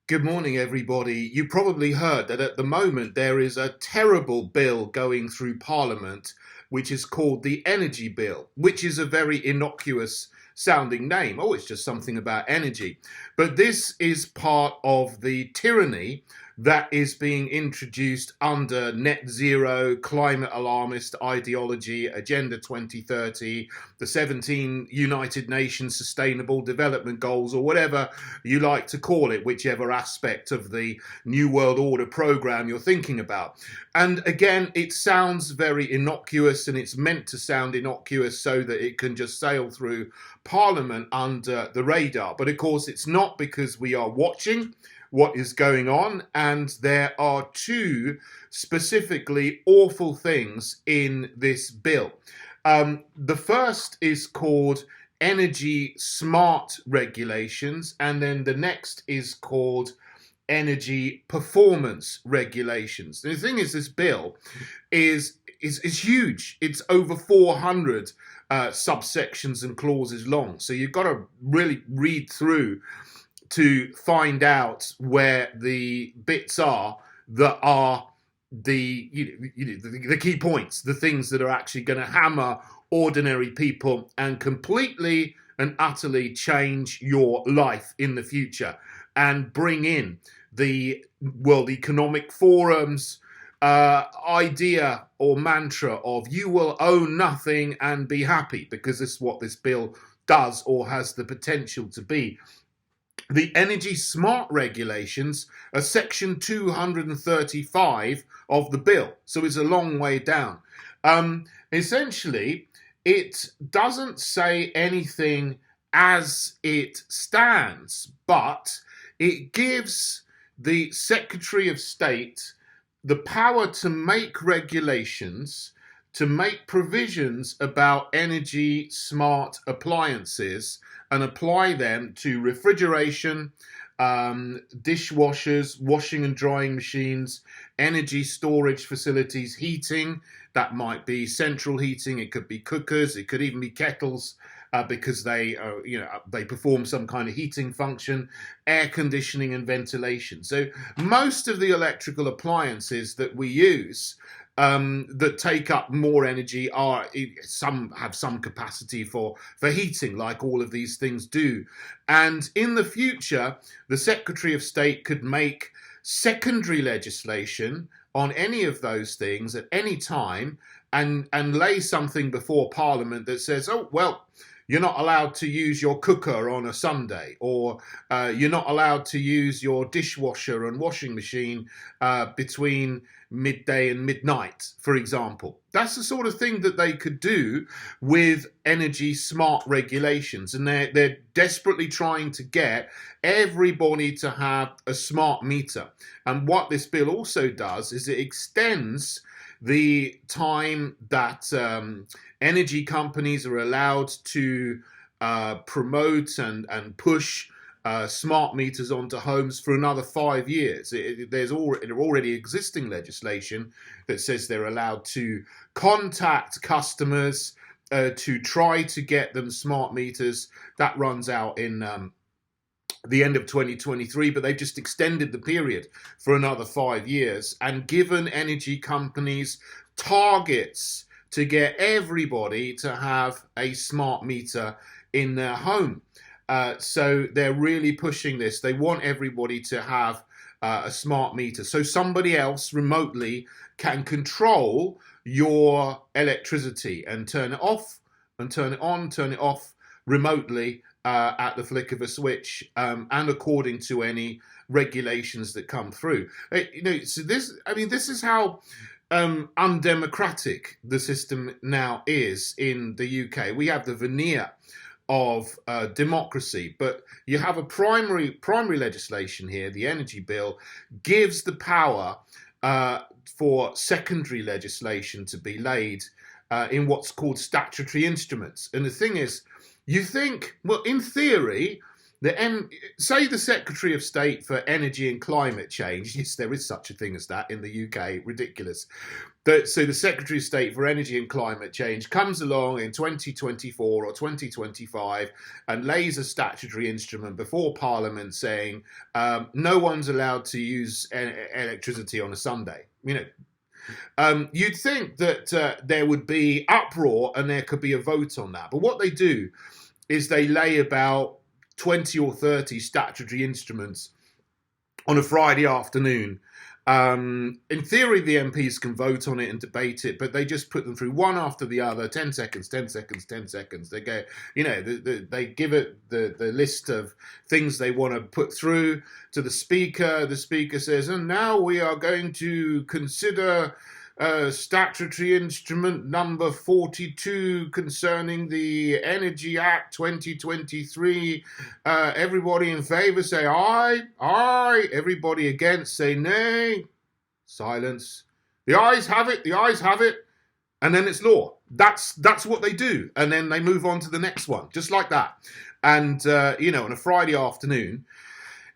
Good morning, everybody. You probably heard that at the moment there is a terrible bill going through Parliament, which is called the Energy Bill, which is a very innocuous sounding name. Oh, it's just something about energy. But this is part of the tyranny that is being introduced under net zero, climate alarmist ideology, Agenda 2030, the 17 United Nations Sustainable Development Goals, or whatever you like to call it, whichever aspect of the New World Order program you're thinking about. And again, it sounds very innocuous, and it's meant to sound innocuous so that it can just sail through Parliament under the radar. But of course, it's not, because we are watching what is going on, and there are two specifically awful things in this bill. The first is called energy smart regulations, and then the next is called energy performance regulations. And the thing is, this bill is huge. It's over 400 subsections and clauses long. So you've got to really read through to find out where the bits are that are the key points, the things that are actually going to hammer ordinary people and completely and utterly change your life in the future, and bring in the World Economic Forum's idea or mantra of "you will own nothing and be happy," because this is what this bill does, or has the potential to be. The energy smart regulations are section 235 of the bill, so it's a long way down. Essentially, it doesn't say anything as it stands, but it gives the Secretary of State the power to make regulations, to make provisions about energy smart appliances, and apply them to refrigeration, dishwashers, washing and drying machines, energy storage facilities, heating. That might be central heating. It could be cookers. It could even be kettles, because they perform some kind of heating function, air conditioning and ventilation. So most of the electrical appliances that we use that take up more energy some have some capacity for heating, like all of these things do. And in the future, the Secretary of State could make secondary legislation on any of those things at any time, and lay something before Parliament that says, oh, well, you're not allowed to use your cooker on a Sunday, or you're not allowed to use your dishwasher and washing machine between midday and midnight, for example. That's the sort of thing that they could do with energy smart regulations. And they're desperately trying to get everybody to have a smart meter. And what this bill also does is it extends the time that energy companies are allowed to promote and push smart meters onto homes for another 5 years. There's already existing legislation that says they're allowed to contact customers to try to get them smart meters. That runs out in the end of 2023, but they've just extended the period for another 5 years and given energy companies targets to get everybody to have a smart meter in their home. So they're really pushing this. They want everybody to have a smart meter, so somebody else remotely can control your electricity and turn it off and turn it on, turn it off remotely at the flick of a switch, and according to any regulations that come through. So this is how undemocratic the system now is in the UK. We have the veneer of democracy, but you have a primary legislation here. The energy bill gives the power for secondary legislation to be laid in what's called statutory instruments. And the thing is, you think, well, in theory, say the Secretary of State for Energy and Climate Change, yes, there is such a thing as that in the UK, ridiculous. So the Secretary of State for Energy and Climate Change comes along in 2024 or 2025 and lays a statutory instrument before Parliament saying no one's allowed to use electricity on a Sunday. You'd think that there would be uproar and there could be a vote on that. But what they do is they lay about 20 or 30 statutory instruments on a Friday afternoon. In theory, the MPs can vote on it and debate it, but they just put them through one after the other, 10 seconds, 10 seconds, 10 seconds. They go, they give it the list of things they want to put through to the Speaker. The Speaker says, and now we are going to consider statutory instrument number 42 concerning the Energy Act 2023. Everybody in favour say aye, aye. Everybody against say nay. Silence. The ayes have it, the ayes have it. And then it's law. That's what they do. And then they move on to the next one, just like that. And, on a Friday afternoon,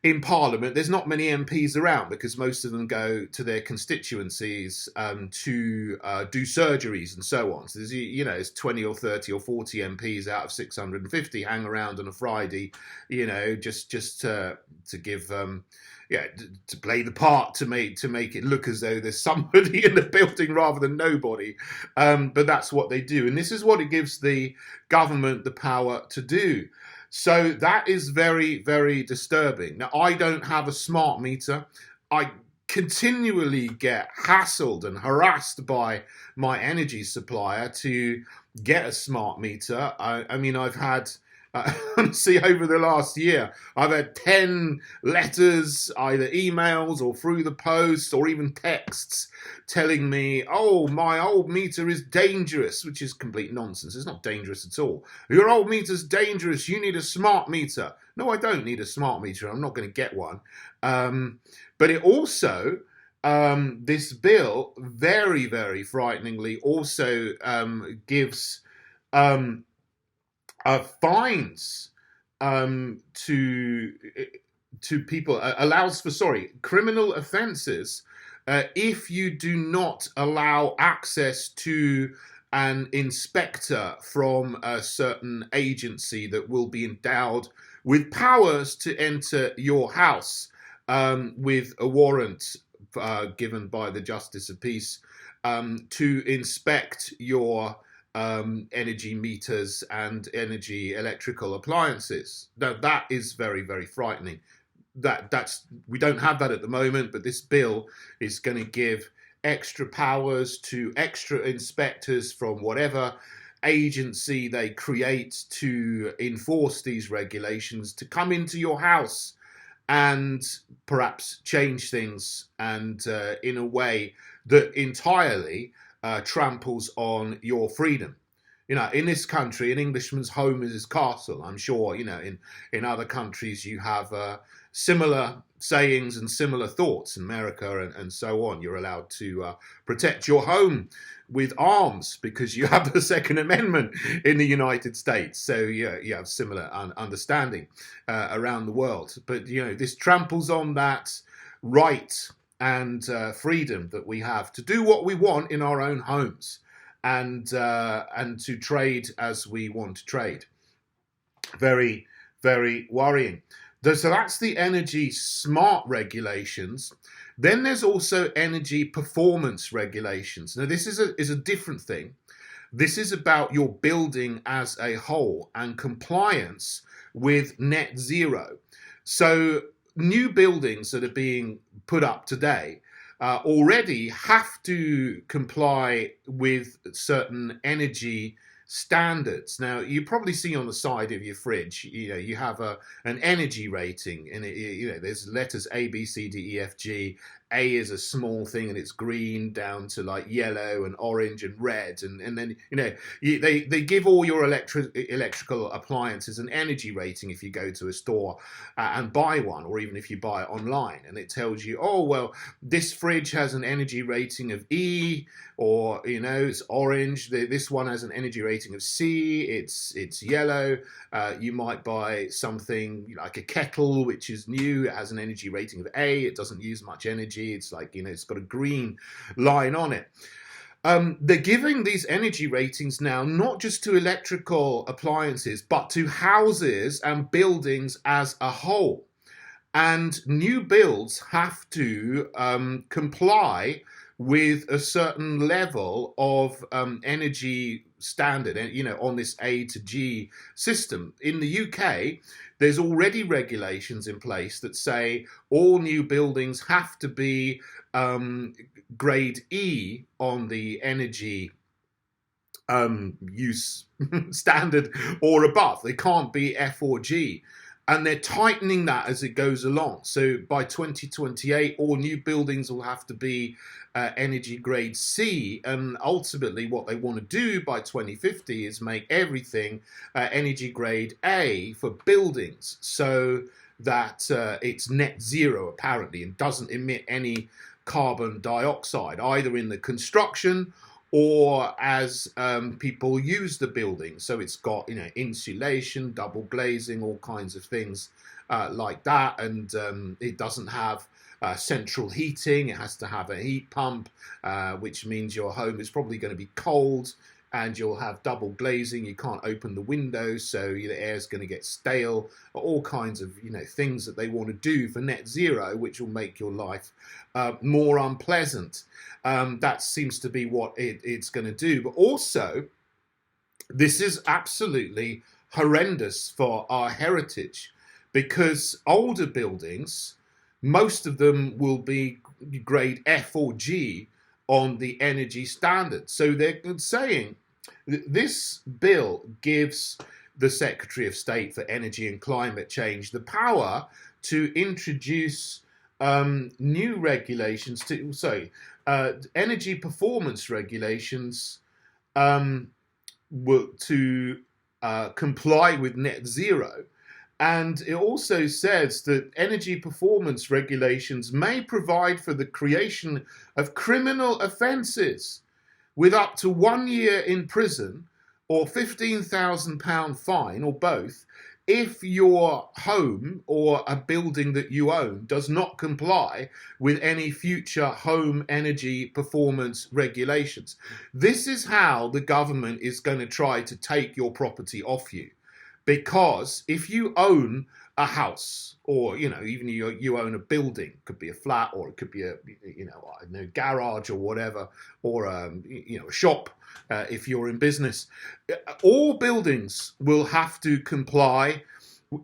in Parliament, there's not many MPs around because most of them go to their constituencies to do surgeries and so on. So there's 20 or 30 or 40 MPs out of 650 hang around on a Friday, just to give to play the part, to make it look as though there's somebody in the building rather than nobody. But that's what they do, and this is what it gives the government the power to do. So that is very, very disturbing. Now, I don't have a smart meter. I continually get hassled and harassed by my energy supplier to get a smart meter. I mean, I've had, see, over the last year, I've had 10 letters, either emails or through the post or even texts telling me, oh, my old meter is dangerous, which is complete nonsense. It's not dangerous at all. Your old meter's dangerous. You need a smart meter. No, I don't need a smart meter. I'm not going to get one. But it also, this bill, very, very frighteningly, also gives fines to people, allows for, criminal offences if you do not allow access to an inspector from a certain agency that will be endowed with powers to enter your house with a warrant given by the Justice of Peace to inspect your energy meters and energy electrical appliances. Now, that is very, very frightening. We don't have that at the moment, but this bill is going to give extra powers to extra inspectors from whatever agency they create to enforce these regulations to come into your house and perhaps change things, and in a way that entirely tramples on your freedom. In this country, an Englishman's home is his castle. I'm sure, in other countries you have similar sayings and similar thoughts. In America and so on, you're allowed to protect your home with arms because you have the Second Amendment in the United States. So you have similar understanding around the world. But, this tramples on that right and freedom that we have to do what we want in our own homes and to trade as we want to trade. Very, very worrying. So that's the energy smart regulations. Then there's also energy performance regulations. Now, this is a different thing. This is about your building as a whole and compliance with net zero. So new buildings that are being put up today already have to comply with certain energy standards. Now, you probably see on the side of your fridge, you have an energy rating, and there's letters A, B, C, D, E, F, G. A is a small thing and it's green down to like yellow and orange and red, and then they give all your electrical appliances an energy rating if you go to a store and buy one, or even if you buy it online, and it tells you, oh well, this fridge has an energy rating of E, or it's orange. This one has an energy rating of C. It's yellow. You might buy something like a kettle which is new. It has an energy rating of A. It doesn't use much energy. It's like, it's got a green line on it. they're giving these energy ratings now not just to electrical appliances, but to houses and buildings as a whole. And new builds have to comply with a certain level of energy standard, and on this A to G system. In the UK, there's already regulations in place that say all new buildings have to be grade E on the energy use standard or above. They can't be F or G. And they're tightening that as it goes along. So by 2028, all new buildings will have to be energy grade C. And ultimately, what they want to do by 2050 is make everything energy grade A for buildings, so that it's net zero, apparently, and doesn't emit any carbon dioxide, either in the construction or as people use the building. So it's got insulation, double glazing, all kinds of things like that, and it doesn't have central heating. It has to have a heat pump, which means your home is probably going to be cold, and you'll have double glazing. You can't open the windows, so the air's going to get stale. All kinds of things that they want to do for net zero, which will make your life more unpleasant. That seems to be what it's going to do. But also, this is absolutely horrendous for our heritage, because older buildings, most of them will be grade F or G on the energy standard. So they're saying this bill gives the Secretary of State for Energy and Climate Change the power to introduce new regulations energy performance regulations to comply with net zero. And it also says that energy performance regulations may provide for the creation of criminal offences with up to 1 year in prison or £15,000 fine, or both, if your home or a building that you own does not comply with any future home energy performance regulations. This is how the government is going to try to take your property off you. Because if you own a house, or even you own a building, it could be a flat, or it could be a garage or whatever, or a shop if you're in business, all buildings will have to comply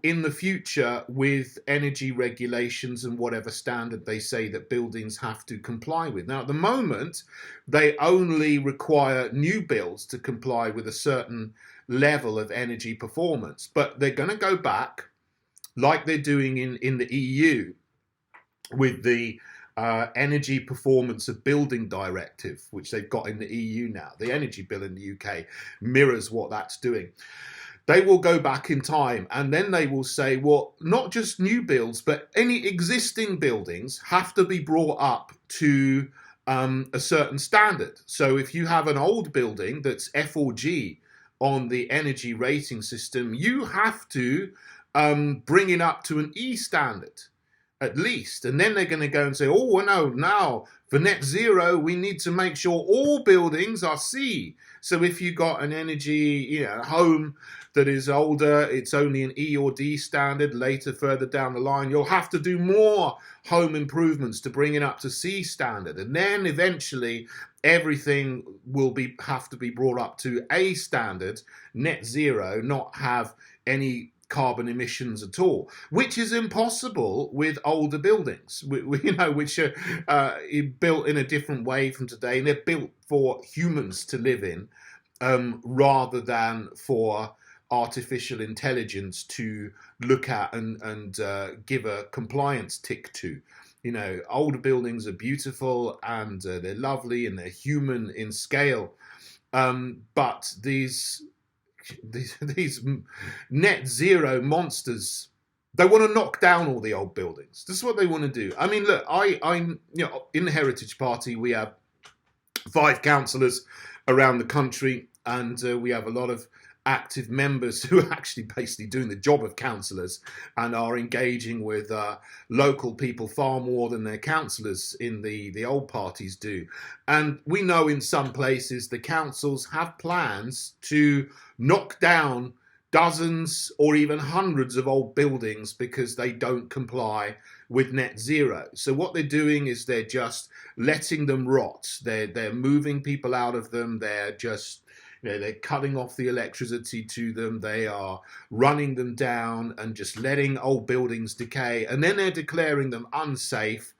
in the future with energy regulations and whatever standard they say that buildings have to comply with. Now, at the moment, they only require new builds to comply with a certain level of energy performance, but they're going to go back, like they're doing in the EU with the Energy Performance of Building Directive, which they've got in the EU now. The energy bill in the UK mirrors what that's doing. They will go back in time, and then they will say, well, not just new builds, but any existing buildings have to be brought up to a certain standard. So if you have an old building that's F or G on the energy rating system, you have to bring it up to an E standard at least. And then they're going to go and say, oh, no, now for net zero, we need to make sure all buildings are C. So if you got an energy, home that is older, it's only an E or D standard. Later, further down the line, you'll have to do more home improvements to bring it up to C standard. And then eventually everything will have to be brought up to A standard, net zero, not have any carbon emissions at all, which is impossible with older buildings, which are built in a different way from today, and they're built for humans to live in, rather than for artificial intelligence to look at and give a compliance tick to. Older buildings are beautiful, and they're lovely, and they're human in scale, but these net zero monsters, they want to knock down all the old buildings. This is what they want to do. I mean, look, I'm in the Heritage Party, we have 5 councillors around the country, and we have a lot of active members who are actually basically doing the job of councillors and are engaging with local people far more than their councillors in the old parties do. And we know in some places the councils have plans to knock down dozens or even hundreds of old buildings because they don't comply with net zero. So what they're doing is they're just letting them rot. They're moving people out of them. They're just, they're cutting off the electricity to them. They are running them down and just letting old buildings decay. And then they're declaring them unsafe.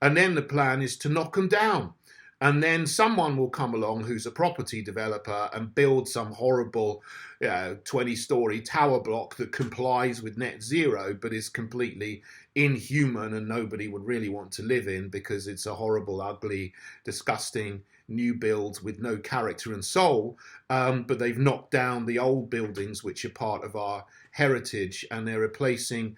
And then the plan is to knock them down. And then someone will come along who's a property developer and build some horrible 20-story tower block that complies with net zero, but is completely inhuman and nobody would really want to live in because it's a horrible, ugly, disgusting new build with no character and soul. But they've knocked down the old buildings, which are part of our heritage, and they're replacing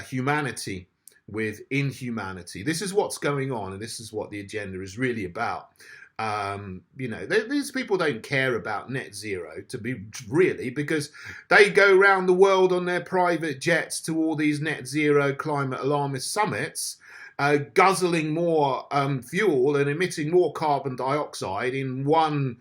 humanity with inhumanity. This is what's going on, and this is what the agenda is really about. These people don't care about net zero, to be really, because they go around the world on their private jets to all these net zero climate alarmist summits, guzzling more fuel and emitting more carbon dioxide in one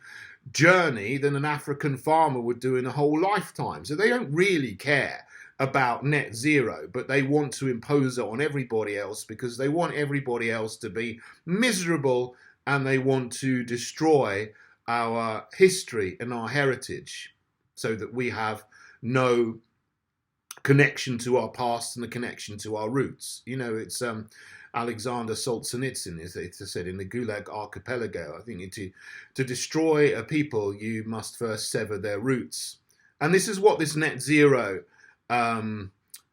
journey than an African farmer would do in a whole lifetime. So they don't really care about net zero, but they want to impose it on everybody else because they want everybody else to be miserable, and they want to destroy our history and our heritage so that we have no connection to our past and a connection to our roots. It's Alexander Solzhenitsyn, it said in the Gulag Archipelago, I think to destroy a people, you must first sever their roots. And this is what this net zero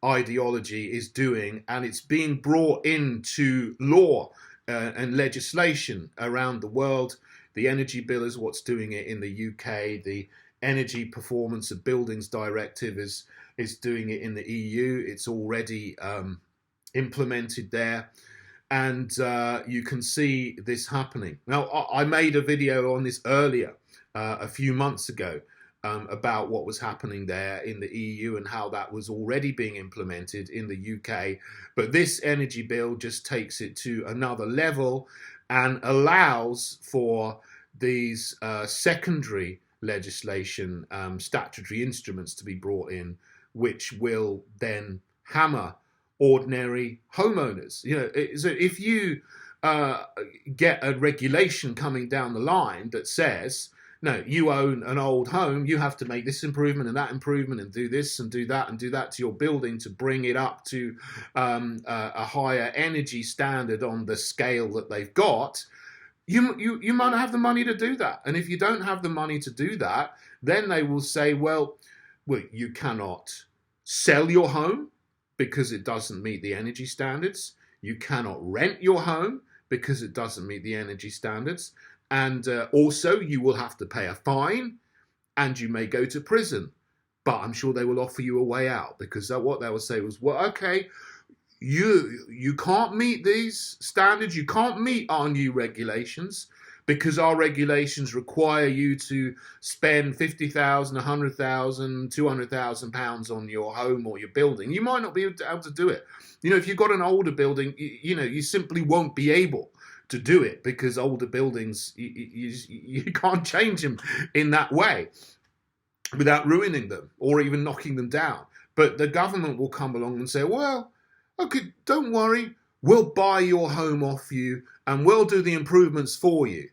ideology is doing, and it's being brought into law and legislation around the world. The energy bill is what's doing it in the UK. The Energy Performance of Buildings Directive is doing it in the EU. It's already implemented there, and you can see this happening. Now, I made a video on this earlier, a few months ago, about what was happening there in the EU and how that was already being implemented in the UK. But this energy bill just takes it to another level and allows for these secondary legislation, statutory instruments to be brought in, which will then hammer ordinary homeowners. So if you get a regulation coming down the line that says, no, you own an old home, you have to make this improvement and that improvement and do this and do that to your building to bring it up to a higher energy standard on the scale that they've got, you might not have the money to do that. And if you don't have the money to do that, then they will say, well, you cannot sell your home because it doesn't meet the energy standards. You cannot rent your home because it doesn't meet the energy standards. And also, you will have to pay a fine and you may go to prison. But I'm sure they will offer you a way out, because what they will say was, well, okay, you can't meet these standards. You can't meet our new regulations because our regulations require you to spend 50,000, 100,000, 200,000 pounds on your home or your building. You might not be able to do it. If you've got an older building, you simply won't be able to do it, because older buildings, you can't change them in that way without ruining them or even knocking them down. But the government will come along and say, well, okay, don't worry, we'll buy your home off you and we'll do the improvements for you.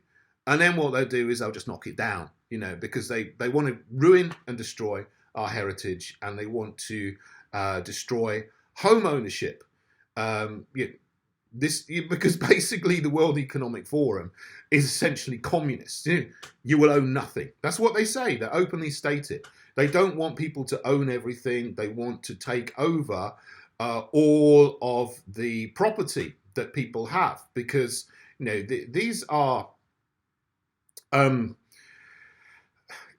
And then what they'll do is they'll just knock it down, because they want to ruin and destroy our heritage, and they want to destroy home ownership. Because basically the World Economic Forum is essentially communist. You will own nothing. That's what they say. They openly state it. They don't want people to own everything. They want to take over all of the property that people have, because these are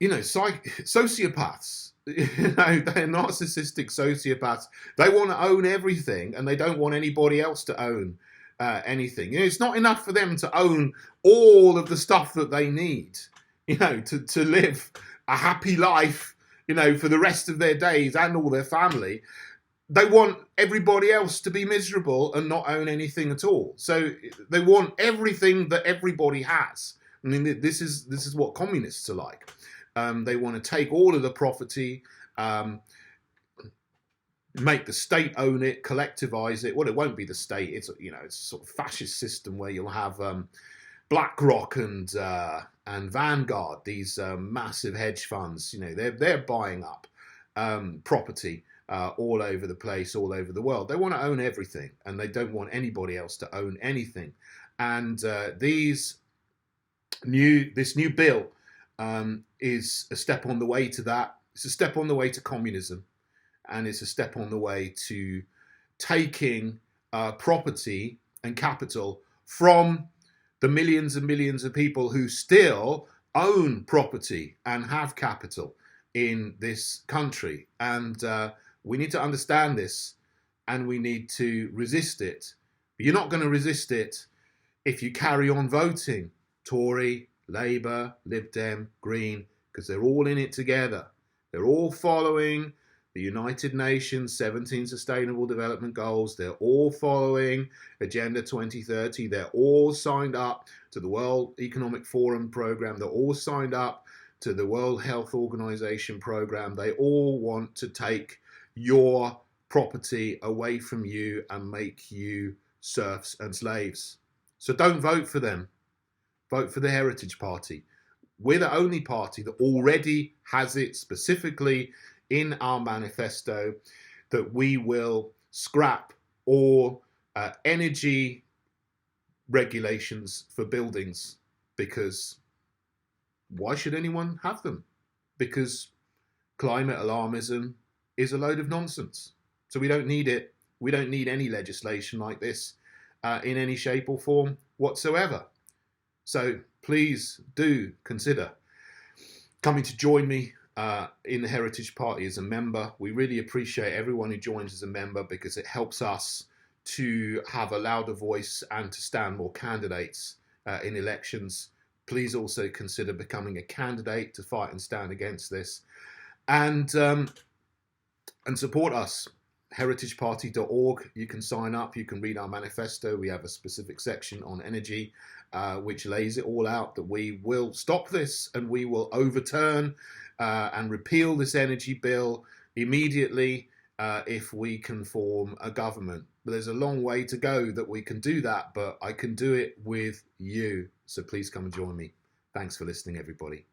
sociopaths. They're narcissistic sociopaths. They want to own everything, and they don't want anybody else to own anything. It's not enough for them to own all of the stuff that they need, to live a happy life for the rest of their days and all their family. They want everybody else to be miserable and not own anything at all. So they want everything that everybody has. I mean, this is what communists are like. They want to take all of the property, make the state own it, collectivize it. Well, it won't be the state. It's it's a sort of fascist system where you'll have BlackRock and Vanguard, these massive hedge funds. They're buying up property all over the place, all over the world. They want to own everything, and they don't want anybody else to own anything. And this new bill is a step on the way to that. It's a step on the way to communism, and it's a step on the way to taking property and capital from the millions and millions of people who still own property and have capital in this country. And we need to understand this, and we need to resist it. But you're not going to resist it if you carry on voting Tory, Labour, Lib Dem, Green, because they're all in it together. They're all following the United Nations 17 Sustainable Development Goals. They're all following Agenda 2030. They're all signed up to the World Economic Forum program. They're all signed up to the World Health Organization program. They all want to take your property away from you and make you serfs and slaves. So don't vote for them. Vote for the Heritage Party. We're the only party that already has it specifically in our manifesto that we will scrap all energy regulations for buildings, because why should anyone have them? Because climate alarmism is a load of nonsense. So we don't need it. We don't need any legislation like this in any shape or form whatsoever. So please do consider coming to join me in the Heritage Party as a member. We really appreciate everyone who joins as a member, because it helps us to have a louder voice and to stand more candidates in elections. Please also consider becoming a candidate to fight and stand against this, and support us. heritageparty.org. You can sign up. You can read our manifesto. We have a specific section on energy, which lays it all out, that we will stop this and we will overturn and repeal this energy bill immediately if we can form a government. But there's a long way to go that we can do that, but I can do it with you. So please come and join me. Thanks for listening, everybody.